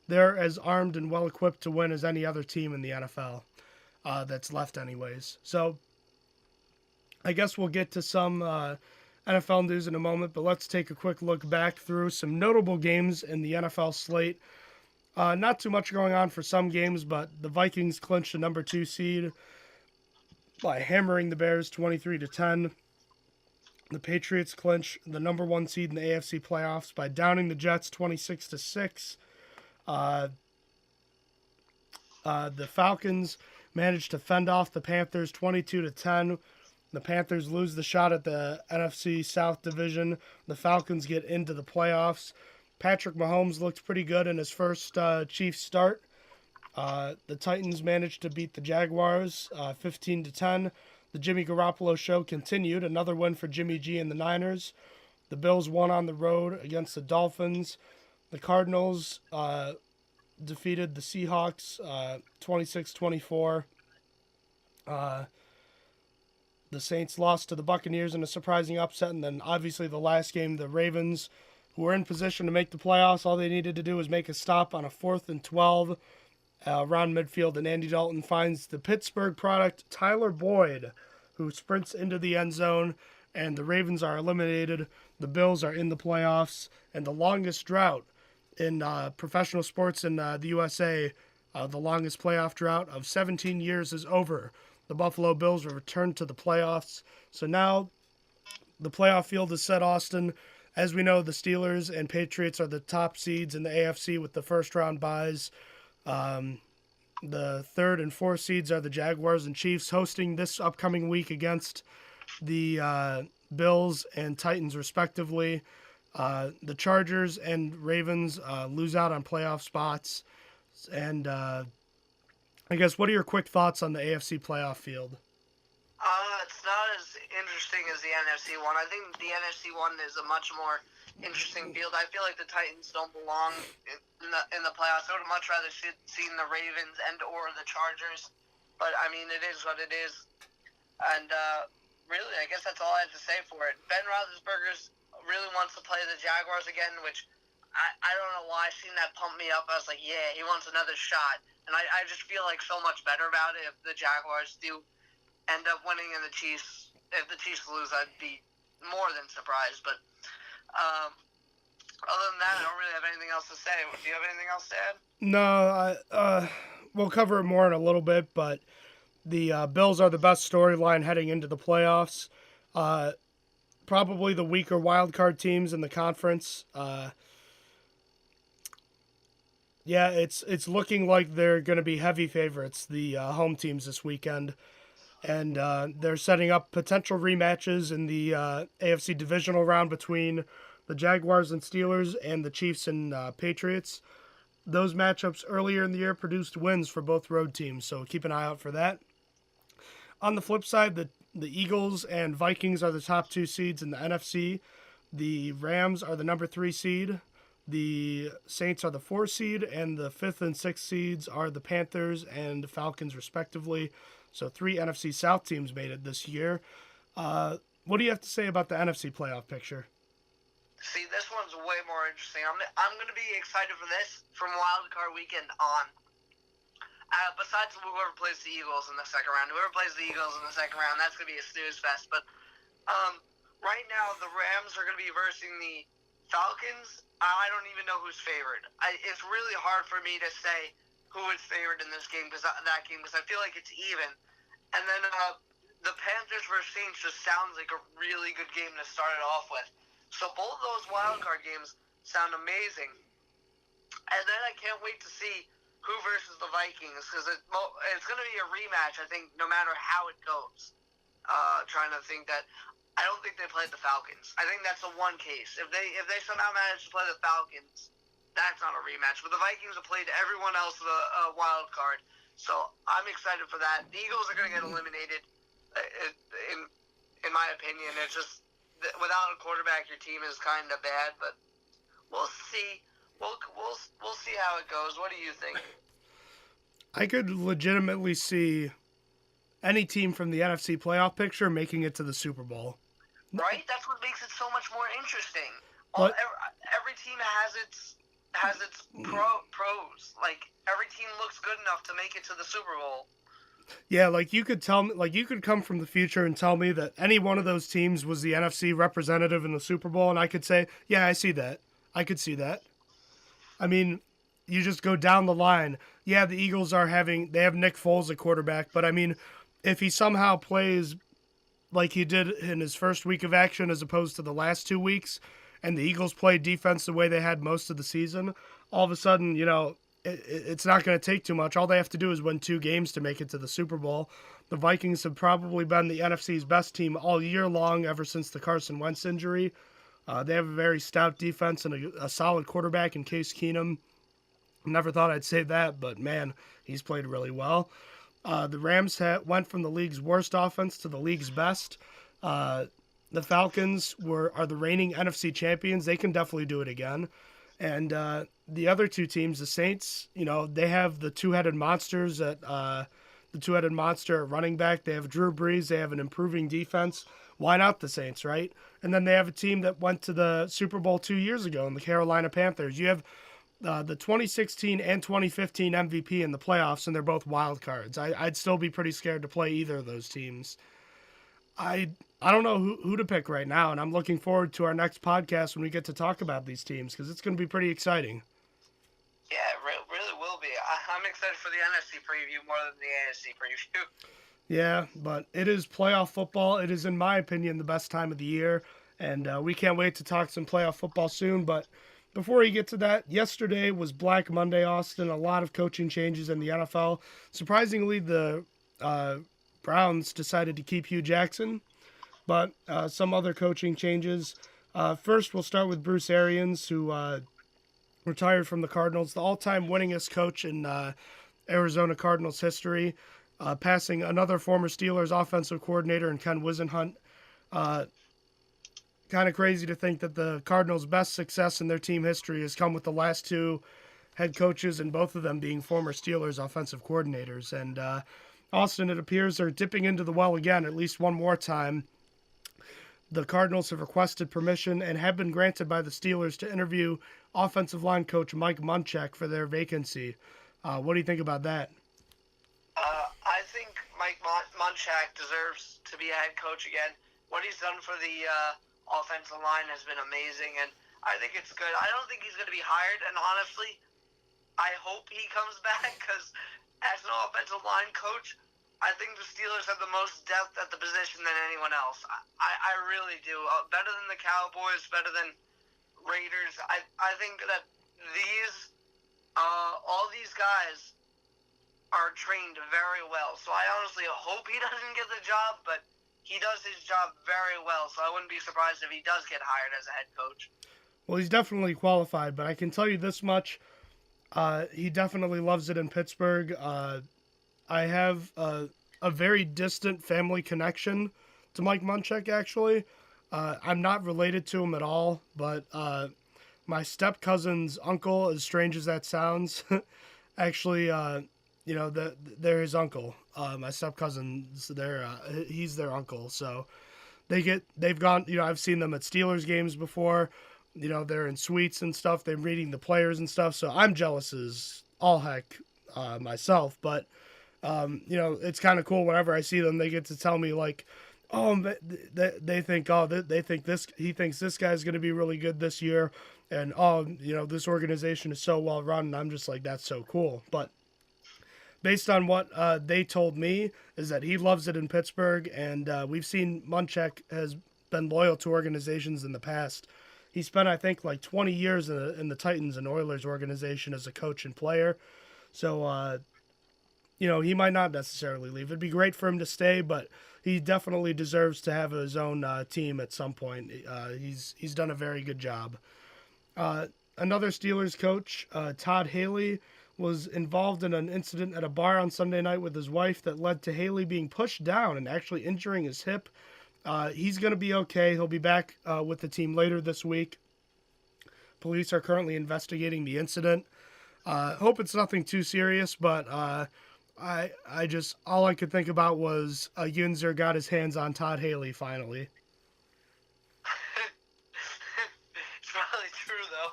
they're as armed and well-equipped to win as any other team in the NFL that's left anyways. So I guess we'll get to some NFL news in a moment, but let's take a quick look back through some notable games in the NFL slate. Not too much going on for some games, but the Vikings clinched the number 2 seed by hammering the Bears 23-10. The Patriots clinch the number 1 seed in the AFC playoffs by downing the Jets 26-6. The Falcons managed to fend off the Panthers 22-10. The Panthers lose the shot at the NFC South division. The Falcons get into the playoffs. Patrick Mahomes looked pretty good in his first Chiefs start. The Titans managed to beat the Jaguars 15-10. The Jimmy Garoppolo show continued. Another win for Jimmy G and the Niners. The Bills won on the road against the Dolphins. The Cardinals defeated the Seahawks 26-24. The Saints lost to the Buccaneers in a surprising upset. And then obviously the last game, the Ravens, who were in position to make the playoffs, all they needed to do was make a stop on a 4th and 12 around midfield, and Andy Dalton finds the Pittsburgh product, Tyler Boyd, who sprints into the end zone, and the Ravens are eliminated. The Bills are in the playoffs, and the longest drought in professional sports in the USA, the longest playoff drought of 17 years is over. The Buffalo Bills will return to the playoffs. So now the playoff field is set, Austin. As we know, the Steelers and Patriots are the top seeds in the AFC with the first-round byes. The 3rd and 4th seeds are the Jaguars and Chiefs, hosting this upcoming week against the Bills and Titans, respectively. The Chargers and Ravens lose out on playoff spots. And I guess, what are your quick thoughts on the AFC playoff field? It's not as interesting as the NFC one. I think the NFC one is a much more interesting field. I feel like the Titans don't belong in the playoffs. I would much rather seen the Ravens and or the Chargers. But, I mean, it is what it is. And really, I guess that's all I have to say for it. Ben Roethlisberger really wants to play the Jaguars again, which I don't know why. Seeing that pumped me up. I was like, yeah, he wants another shot. And I just feel like so much better about it if the Jaguars do end up winning and if the Chiefs lose, I'd be more than surprised. But other than that, I don't really have anything else to say. Do you have anything else to add? No, we'll cover it more in a little bit, but the Bills are the best storyline heading into the playoffs. Probably the weaker wild card teams in the conference. Yeah, it's looking like they're going to be heavy favorites, the home teams this weekend. And they're setting up potential rematches in the AFC divisional round between the Jaguars and Steelers and the Chiefs and Patriots. Those matchups earlier in the year produced wins for both road teams, so keep an eye out for that. On the flip side, the Eagles and Vikings are the top two seeds in the NFC. The Rams are the number 3 seed. The Saints are the 4 seed, and the 5th and 6th seeds are the Panthers and Falcons, respectively. So 3 NFC South teams made it this year. What do you have to say about the NFC playoff picture? See, this one's way more interesting. I'm going to be excited for this from Wild Card Weekend on. Besides whoever plays the Eagles in the second round, that's going to be a snooze fest. But right now, the Rams are going to be versing the Falcons. I don't even know who's favored. It's really hard for me to say who is favored in this game because I feel like it's even. And then the Panthers versus Saints just sounds like a really good game to start it off with. So both of those wild card games sound amazing. And then I can't wait to see who versus the Vikings because it's going to be a rematch. I think no matter how it goes. Trying to think that. I don't think they played the Falcons. I think that's the one case. If they somehow manage to play the Falcons, that's not a rematch. But the Vikings have played everyone else with a wild card, so I'm excited for that. The Eagles are going to get eliminated, in my opinion. It's just without a quarterback, your team is kind of bad. But we'll see. We'll see how it goes. What do you think? I could legitimately see any team from the NFC playoff picture making it to the Super Bowl. Right? That's what makes it so much more interesting. Every team has its pros. Like, every team looks good enough to make it to the Super Bowl. Yeah, like you could come from the future and tell me that any one of those teams was the NFC representative in the Super Bowl, and I could say, yeah, I see that. I could see that. I mean, you just go down the line. Yeah, the Eagles they have Nick Foles at quarterback, but I mean, if he somehow plays like he did in his first week of action as opposed to the last 2 weeks, and the Eagles played defense the way they had most of the season, all of a sudden, it's not going to take too much. All they have to do is win 2 games to make it to the Super Bowl. The Vikings have probably been the NFC's best team all year long ever since the Carson Wentz injury. They have a very stout defense and a solid quarterback in Case Keenum. Never thought I'd say that, but man, he's played really well. The Rams went from the league's worst offense to the league's best. The Falcons are the reigning NFC champions. They can definitely do it again. And the other 2 teams, the Saints, they have the two-headed monsters the two-headed monster at running back. They have Drew Brees. They have an improving defense. Why not the Saints, right? And then they have a team that went to the Super Bowl 2 years ago in the Carolina Panthers. You have the 2016 and 2015 MVP in the playoffs, and they're both wild cards. I'd still be pretty scared to play either of those teams. I don't know who to pick right now, and I'm looking forward to our next podcast when we get to talk about these teams because it's going to be pretty exciting. Yeah, it really will be. I'm excited for the NFC preview more than the AFC preview. Yeah, but it is playoff football. It is, in my opinion, the best time of the year, and we can't wait to talk some playoff football soon, but before we get to that, yesterday was Black Monday, Austin. A lot of coaching changes in the NFL. Surprisingly, the Browns decided to keep Hugh Jackson, but some other coaching changes. First, we'll start with Bruce Arians, who retired from the Cardinals, the all-time winningest coach in Arizona Cardinals history, passing another former Steelers offensive coordinator in Ken Wisenhunt. Kind of crazy to think that the Cardinals' best success in their team history has come with the last 2 head coaches, and both of them being former Steelers offensive coordinators. And Austin, it appears they're dipping into the well again, at least one more time. The Cardinals have requested permission and have been granted by the Steelers to interview offensive line coach Mike Munchak for their vacancy. What do you think about that? I think Mike Munchak deserves to be a head coach again. What he's done for the offensive line has been amazing, and I think it's good. I don't think he's going to be hired, and honestly, I hope he comes back because as an offensive line coach, I think the Steelers have the most depth at the position than anyone else. I really do. Better than the Cowboys, better than Raiders. I think that these All these guys are trained very well. So I honestly hope he doesn't get the job, but he does his job very well. So I wouldn't be surprised if he does get hired as a head coach. Well, he's definitely qualified, but I can tell you this much. He definitely loves it in Pittsburgh. I have a very distant family connection to Mike Munchak, actually. I'm not related to him at all, but my step-cousin's uncle, as strange as that sounds, actually, they're his uncle. My step-cousin's he's their uncle, so they've gone, I've seen them at Steelers games before. They're in suites and stuff. They're meeting the players and stuff. So I'm jealous as all heck myself. But, it's kind of cool whenever I see them. They get to tell me, like, they think, he thinks this guy's going to be really good this year. And, this organization is so well run. And I'm just like, that's so cool. But based on what they told me is that he loves it in Pittsburgh. And we've seen Munchak has been loyal to organizations in the past. He spent, I think, like 20 years in the Titans and Oilers organization as a coach and player. So, he might not necessarily leave. It'd be great for him to stay, but he definitely deserves to have his own team at some point. He's done a very good job. Another Steelers coach, Todd Haley, was involved in an incident at a bar on Sunday night with his wife that led to Haley being pushed down and actually injuring his hip. He's going to be okay. He'll be back with the team later this week. Police are currently investigating the incident. Hope it's nothing too serious, but I just, all I could think about was Yunzer got his hands on Todd Haley finally. It's probably true, though.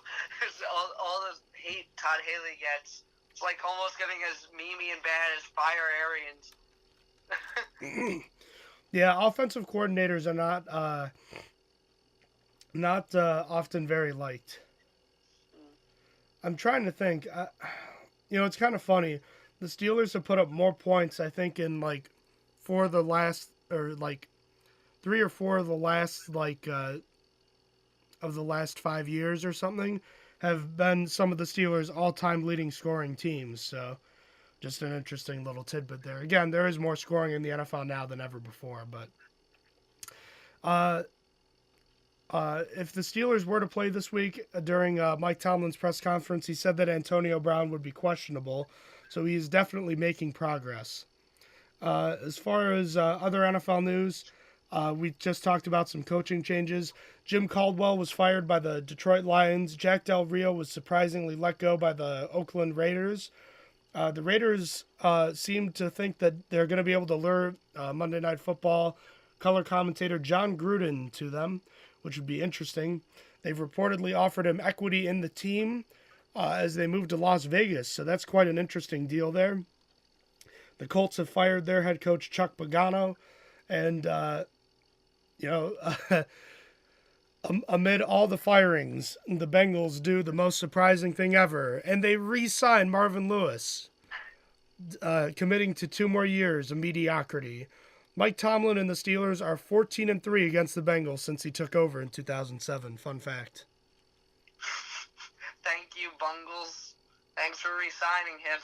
all the hate Todd Haley gets, it's like almost getting as memey and bad as Fire Arians. Yeah, offensive coordinators are not often very liked. I'm trying to think. It's kind of funny. The Steelers have put up more points, I think, in like 3 or 4 of the last of the last 5 years or something, have been some of the Steelers' all-time leading scoring teams. So, just an interesting little tidbit there. Again, there is more scoring in the NFL now than ever before, but if the Steelers were to play this week during Mike Tomlin's press conference, he said that Antonio Brown would be questionable, so he is definitely making progress. As far as other NFL news, we just talked about some coaching changes. Jim Caldwell was fired by the Detroit Lions. Jack Del Rio was surprisingly let go by the Oakland Raiders. The Raiders seem to think that they're going to be able to lure Monday Night Football color commentator John Gruden to them, which would be interesting. They've reportedly offered him equity in the team as they move to Las Vegas, so that's quite an interesting deal there. The Colts have fired their head coach Chuck Pagano, and amid all the firings, the Bengals do the most surprising thing ever, and they re-sign Marvin Lewis, committing to 2 more years of mediocrity. Mike Tomlin and the Steelers are 14-3 against the Bengals since he took over in 2007. Fun fact. Thank you, Bungles. Thanks for re-signing him.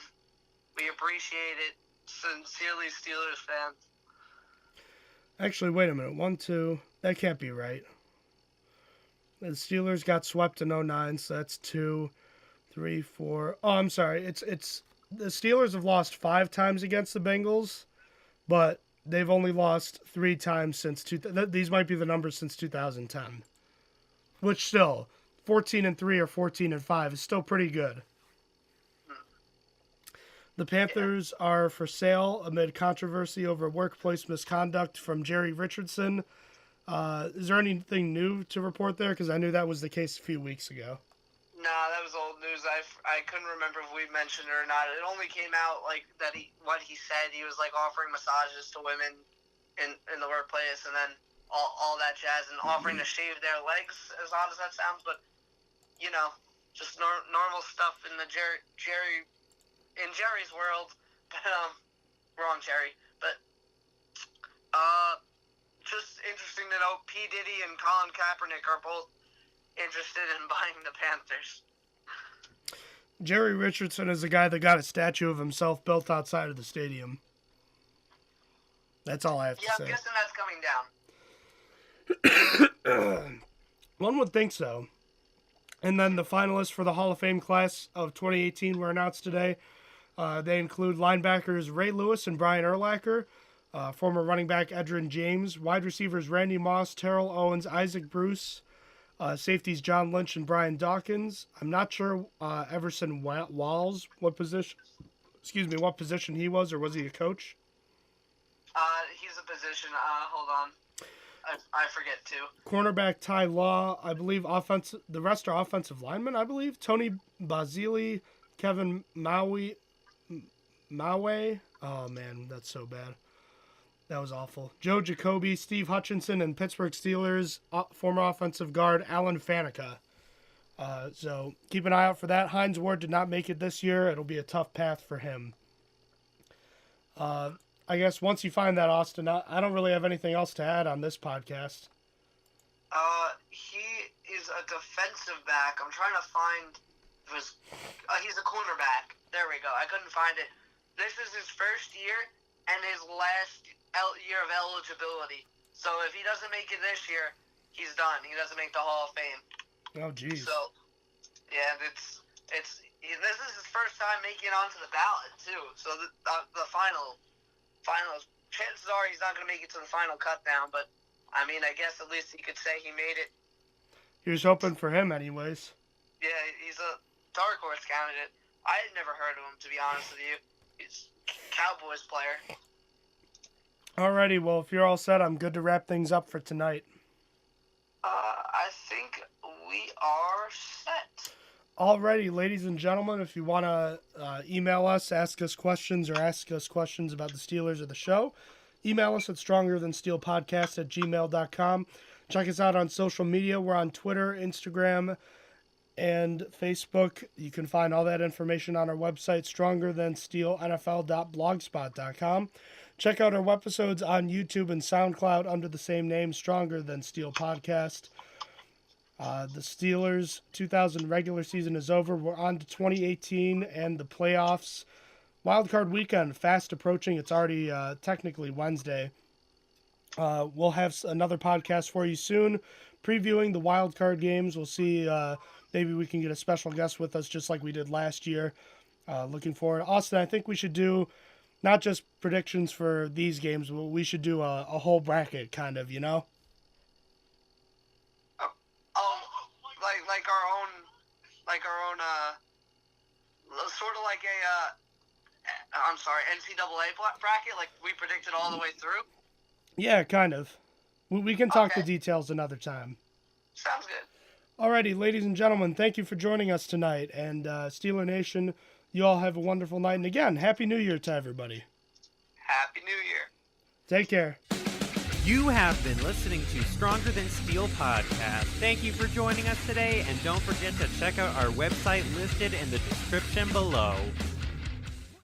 We appreciate it. Sincerely, Steelers fans. Actually, wait a minute. 1, 2. That can't be right. The Steelers got swept in 2009, so that's 2, 3, 4. Oh, I'm sorry. It's the Steelers have lost 5 times against the Bengals, but they've only lost 3 times since these might be the numbers since 2010. Which still, 14-3 or 14-5 is still pretty good. The Panthers are for sale amid controversy over workplace misconduct from Jerry Richardson. Is there anything new to report there? Because I knew that was the case a few weeks ago. Nah, that was old news. I couldn't remember if we mentioned it or not. It only came out like that. What he said, he was like offering massages to women in the workplace, and then all that jazz, and offering to shave their legs. As odd as that sounds, but just normal stuff in the Jerry's world. But wrong Jerry. But just interesting to know P. Diddy and Colin Kaepernick are both interested in buying the Panthers. Jerry Richardson is the guy that got a statue of himself built outside of the stadium. That's all I have to say. I'm guessing that's coming down. One would think so. And then the finalists for the Hall of Fame class of 2018 were announced today. They include linebackers Ray Lewis and Brian Urlacher, former running back Edgerrin James, wide receivers Randy Moss, Terrell Owens, Isaac Bruce, safeties John Lynch and Brian Dawkins. I'm not sure Everson Walls what position he was, or was he a coach? He's a position. Hold on. I forget too. Cornerback Ty Law, I believe. The rest are offensive linemen, I believe. Tony Basile, Kevin Maui. Oh man, that's so bad. That was awful. Joe Jacoby, Steve Hutchinson, and Pittsburgh Steelers former offensive guard Alan Faneca. So keep an eye out for that. Hines Ward did not make it this year. It'll be a tough path for him. I guess once you find that, Austin, I don't really have anything else to add on this podcast. He is a defensive back. I'm trying to find he's a cornerback. There we go. I couldn't find it. This is his first year and his last year of eligibility. So if he doesn't make it this year, he's done. He doesn't make the Hall of Fame. Oh, geez. So, yeah, this is his first time making it onto the ballot too. So the finals, chances are he's not going to make it to the final cut down. But I mean, I guess at least he could say he made it. He was hoping for him, anyways. Yeah, he's a dark horse candidate. I had never heard of him, to be honest with you. He's a Cowboys player. Alrighty, well, if you're all set, I'm good to wrap things up for tonight. I think we are set. Alrighty, ladies and gentlemen, if you want to email us, ask us questions, or ask us questions about the Steelers or the show, email us at strongerthansteelpodcast@gmail.com. Check us out on social media. We're on Twitter, Instagram, and Facebook. You can find all that information on our website, strongerthansteelnfl.blogspot.com. Check out our webisodes on YouTube and SoundCloud under the same name, Stronger Than Steel Podcast. The Steelers' 2000 regular season is over. We're on to 2018 and the playoffs. Wildcard weekend, fast approaching. It's already technically Wednesday. We'll have another podcast for you soon, previewing the wildcard games. We'll see. Maybe we can get a special guest with us just like we did last year. Looking forward. Austin, I think we should do not just predictions for these games, but we should do a whole bracket, kind of, you know? Like our own, sort of like NCAA bracket, like we predicted all the way through? Yeah, kind of. We can talk Okay. the details another time. Sounds good. Alrighty, ladies and gentlemen, thank you for joining us tonight. And Steeler Nation, you all have a wonderful night. And again, Happy New Year to everybody. Happy New Year. Take care. You have been listening to Stronger Than Steel Podcast. Thank you for joining us today, and don't forget to check out our website listed in the description below.